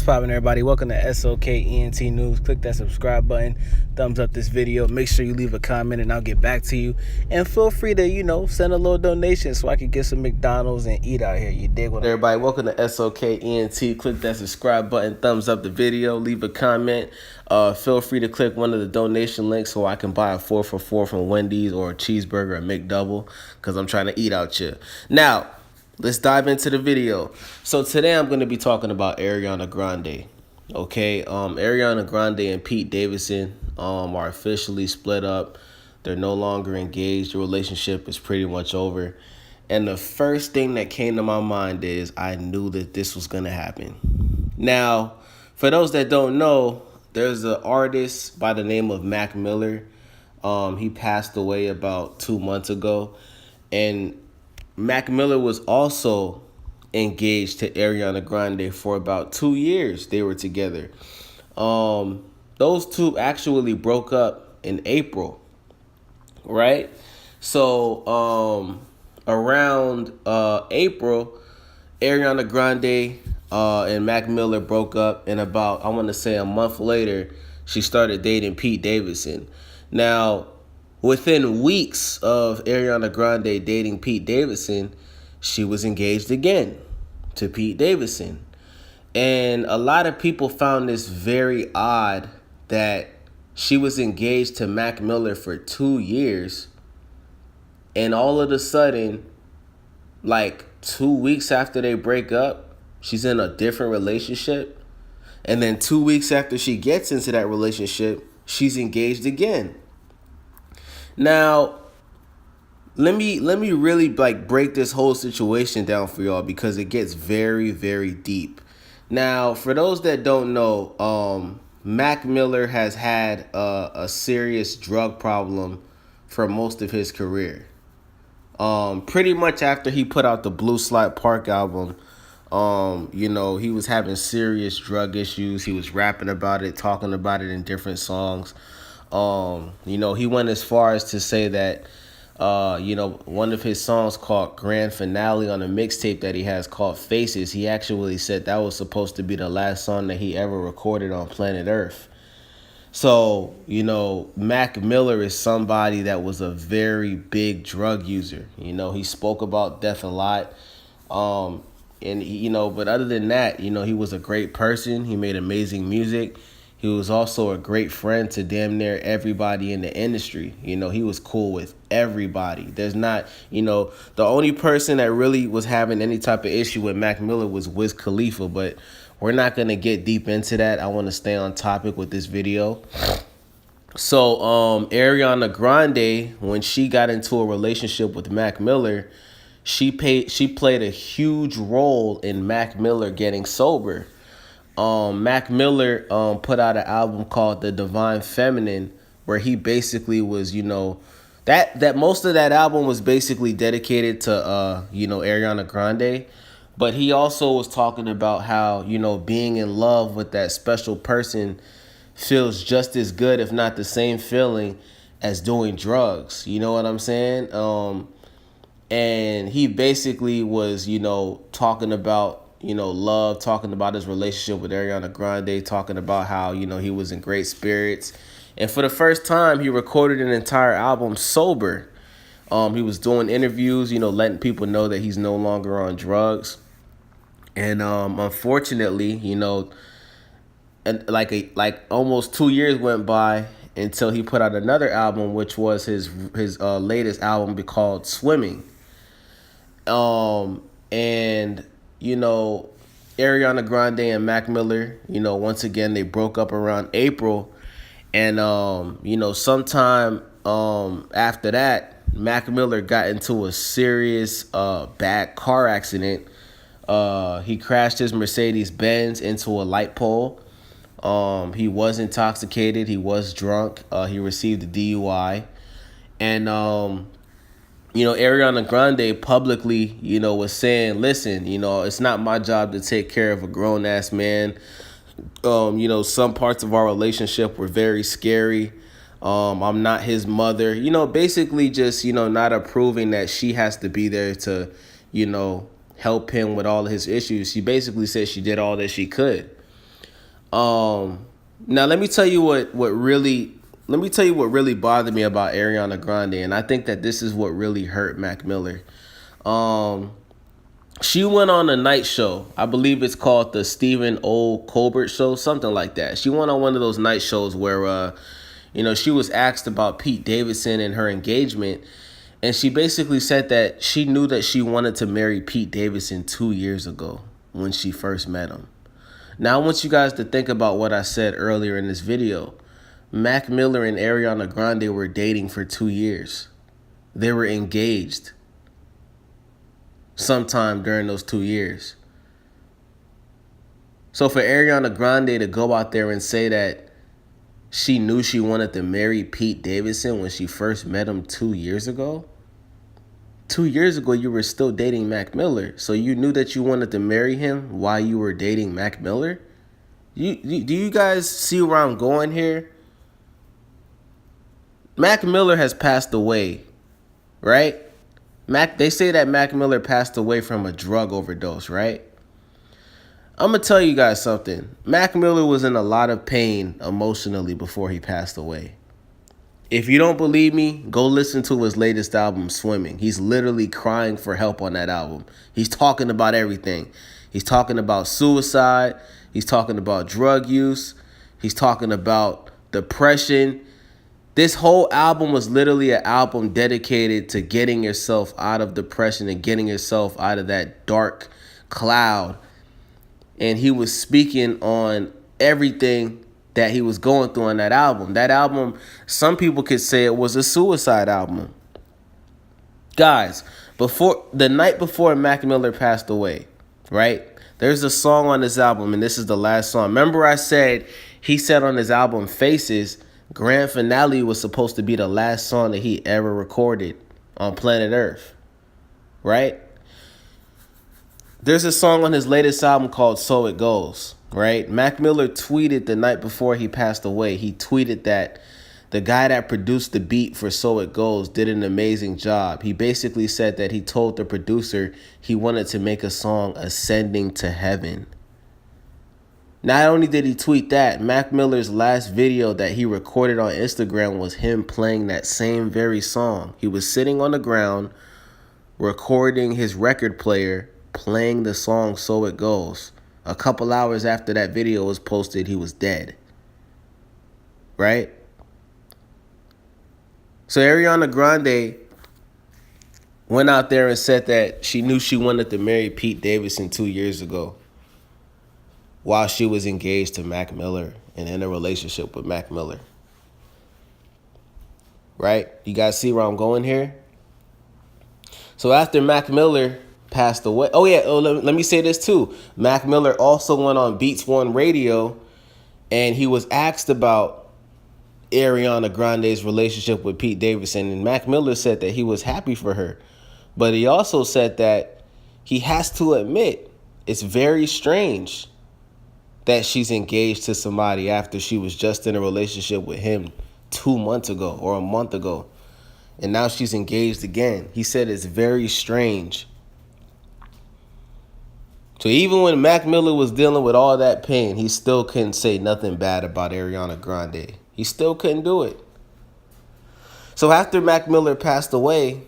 poppin', everybody? Welcome to SOKENT News. Click that subscribe button, thumbs up this video. Make sure you leave a comment and I'll get back to you. And feel free to, send a little donation so I can get some McDonald's and eat out here. You dig what everybody? Welcome to SOKENT. Click that subscribe button, thumbs up the video, leave a comment. Feel free to click one of the donation links so I can buy a 4 for $4 from Wendy's or a cheeseburger, a McDouble, because I'm trying to eat out here. Now, let's dive into the video. So today I'm going to be talking about Ariana Grande. Okay, Ariana Grande and Pete Davidson are officially split up. They're no longer engaged. The relationship is pretty much over. And the first thing that came to my mind is I knew that this was going to happen. Now, for those that don't know, there's an artist by the name of Mac Miller. He passed away about 2 months ago. And Mac Miller was also engaged to Ariana Grande for about 2 years. They were together. Those two actually broke up in April, right? So around April, Ariana Grande and Mac Miller broke up, and about, I want to say, a month later, she started dating Pete Davidson. Now, within weeks of Ariana Grande dating Pete Davidson, she was engaged again to Pete Davidson. And a lot of people found this very odd that she was engaged to Mac Miller for 2 years. And all of a sudden, like 2 weeks after they break up, she's in a different relationship. And then 2 weeks after she gets into that relationship, she's engaged again. Now, let me really break this whole situation down for y'all because it gets very, very deep. Now, for those that don't know, Mac Miller has had a serious drug problem for most of his career. Pretty much after he put out the Blue Slide Park album, he was having serious drug issues. He was rapping about it, talking about it in different songs. He went as far as to say that, one of his songs called Grand Finale on a mixtape that he has called Faces, he actually said that was supposed to be the last song that he ever recorded on planet Earth. So, Mac Miller is somebody that was a very big drug user. He spoke about death a lot. But other than that, he was a great person. He made amazing music. He was also a great friend to damn near everybody in the industry. He was cool with everybody. There's not, the only person that really was having any type of issue with Mac Miller was Wiz Khalifa, but we're not going to get deep into that. I want to stay on topic with this video. So, Ariana Grande, when she got into a relationship with Mac Miller, she played a huge role in Mac Miller getting sober. Mac Miller put out an album called The Divine Feminine, where he basically was, that most of that album was basically dedicated to Ariana Grande, but he also was talking about how, being in love with that special person feels just as good, if not the same feeling as doing drugs. You know what I'm saying? And he basically was, talking about love, talking about his relationship with Ariana Grande, talking about how, he was in great spirits. And for the first time, he recorded an entire album sober. He was doing interviews, letting people know that he's no longer on drugs. And unfortunately, and like almost 2 years went by until he put out another album, which was his latest album called Swimming. Ariana Grande and Mac Miller, once again, they broke up around April. And, sometime after that, Mac Miller got into a serious bad car accident. He crashed his Mercedes-Benz into a light pole. He was intoxicated. He was drunk. He received a DUI. And, Ariana Grande publicly, was saying, listen, it's not my job to take care of a grown-ass man. Some parts of our relationship were very scary. I'm not his mother. Basically just, not approving that she has to be there to, help him with all of his issues. She basically said she did all that she could. Um, Now let me tell you what really bothered me about Ariana Grande, and I think that this is what really hurt Mac Miller. Um, she went on a night show. I believe it's called the Stephen O. Colbert Show, something like that. She went on one of those night shows where, she was asked about Pete Davidson and her engagement, and she basically said that she knew that she wanted to marry Pete Davidson 2 years ago when she first met him. Now, I want you guys to think about what I said earlier in this video. Mac Miller and Ariana Grande were dating for 2 years. They were engaged sometime during those 2 years. So for Ariana Grande to go out there and say that she knew she wanted to marry Pete Davidson when she first met him 2 years ago? 2 years ago, you were still dating Mac Miller. So you knew that you wanted to marry him while you were dating Mac Miller? Do you guys see where I'm going here? Mac Miller has passed away, right? They say that Mac Miller passed away from a drug overdose, right? I'm going to tell you guys something. Mac Miller was in a lot of pain emotionally before he passed away. If you don't believe me, go listen to his latest album, Swimming. He's literally crying for help on that album. He's talking about everything. He's talking about suicide. He's talking about drug use. He's talking about depression. This whole album was literally an album dedicated to getting yourself out of depression and getting yourself out of that dark cloud. And he was speaking on everything that he was going through on that album. That album, some people could say it was a suicide album. Guys, the night before Mac Miller passed away, right? There's a song on this album, and this is the last song. Remember I said he said on his album Faces, Grand Finale was supposed to be the last song that he ever recorded on planet Earth, right? There's a song on his latest album called So It Goes, right? Mac Miller tweeted the night before he passed away. He tweeted that the guy that produced the beat for So It Goes did an amazing job. He basically said that he told the producer he wanted to make a song ascending to heaven. Not only did he tweet that, Mac Miller's last video that he recorded on Instagram was him playing that same very song. He was sitting on the ground, recording his record player, playing the song So It Goes. A couple hours after that video was posted, he was dead. Right? So Ariana Grande went out there and said that she knew she wanted to marry Pete Davidson 2 years ago while she was engaged to Mac Miller and in a relationship with Mac Miller. Right? You guys see where I'm going here? So after Mac Miller passed away. Let me say this too. Mac Miller also went on Beats One Radio, and he was asked about Ariana Grande's relationship with Pete Davidson, and Mac Miller said that he was happy for her. But he also said that he has to admit it's very strange that she's engaged to somebody after she was just in a relationship with him 2 months ago or a month ago. And now she's engaged again. He said it's very strange. So even when Mac Miller was dealing with all that pain, he still couldn't say nothing bad about Ariana Grande. He still couldn't do it. So after Mac Miller passed away,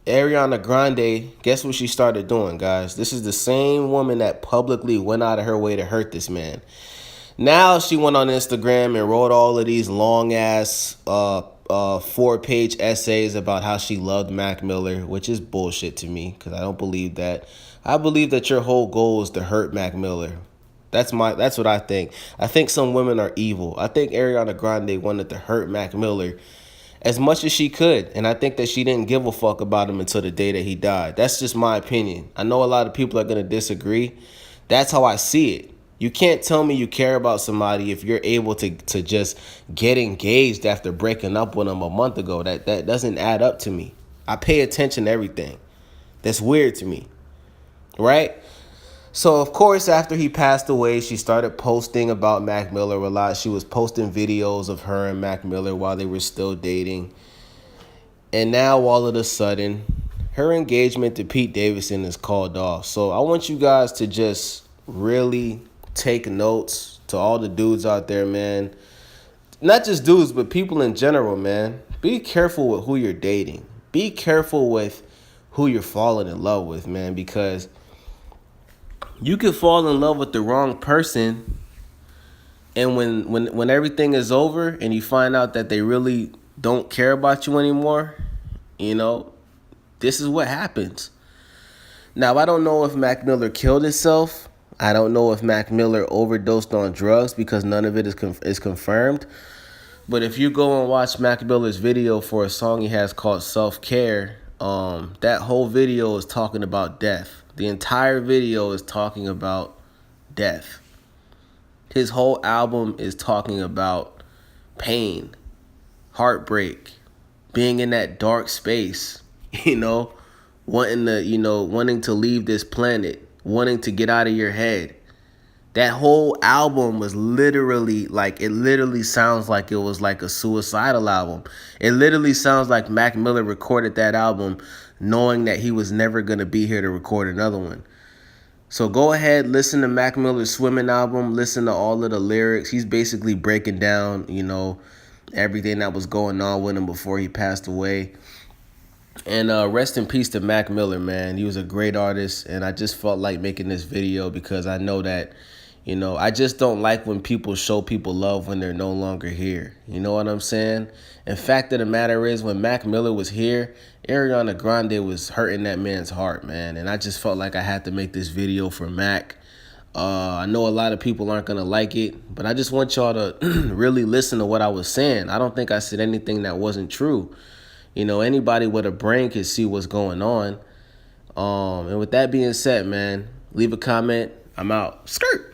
Ariana Grande, guess what she started doing, guys? This is the same woman that publicly went out of her way to hurt this man. Now she went on Instagram and wrote all of these long-ass 4-page essays about how she loved Mac Miller, which is bullshit to me because I don't believe that. I believe that your whole goal is to hurt Mac Miller. That's what I think. I think some women are evil. I think Ariana Grande wanted to hurt Mac Miller as much as she could, and I think that she didn't give a fuck about him until the day that he died. That's just my opinion. I know a lot of people are going to disagree. That's how I see it. You can't tell me you care about somebody if you're able to just get engaged after breaking up with them a month ago. That doesn't add up to me. I pay attention to everything. That's weird to me. Right? So, of course, after he passed away, she started posting about Mac Miller a lot. She was posting videos of her and Mac Miller while they were still dating. And now, all of a sudden, her engagement to Pete Davidson is called off. So I want you guys to just really take notes to all the dudes out there, man. Not just dudes, but people in general, man. Be careful with who you're dating. Be careful with who you're falling in love with, man, because you could fall in love with the wrong person, and when everything is over and you find out that they really don't care about you anymore, you know, this is what happens. Now, I don't know if Mac Miller killed himself. I don't know if Mac Miller overdosed on drugs, because none of it is confirmed. But if you go and watch Mac Miller's video for a song he has called Self-Care, that whole video is talking about death. The entire video is talking about death. His whole album is talking about pain, heartbreak, being in that dark space, wanting to leave this planet, wanting to get out of your head. That whole album was literally it literally sounds like it was like a suicidal album. It literally sounds like Mac Miller recorded that album knowing that he was never going to be here to record another one. So go ahead, listen to Mac Miller's Swimming album, listen to all of the lyrics. He's basically breaking down, everything that was going on with him before he passed away. And rest in peace to Mac Miller, man. He was a great artist, and I just felt like making this video because I know that, I just don't like when people show people love when they're no longer here. You know what I'm saying? And fact of the matter is, when Mac Miller was here, Ariana Grande was hurting that man's heart, man. And I just felt like I had to make this video for Mac. I know a lot of people aren't going to like it, but I just want y'all to really listen to what I was saying. I don't think I said anything that wasn't true. Anybody with a brain can see what's going on. And with that being said, man, leave a comment. I'm out. Skirt.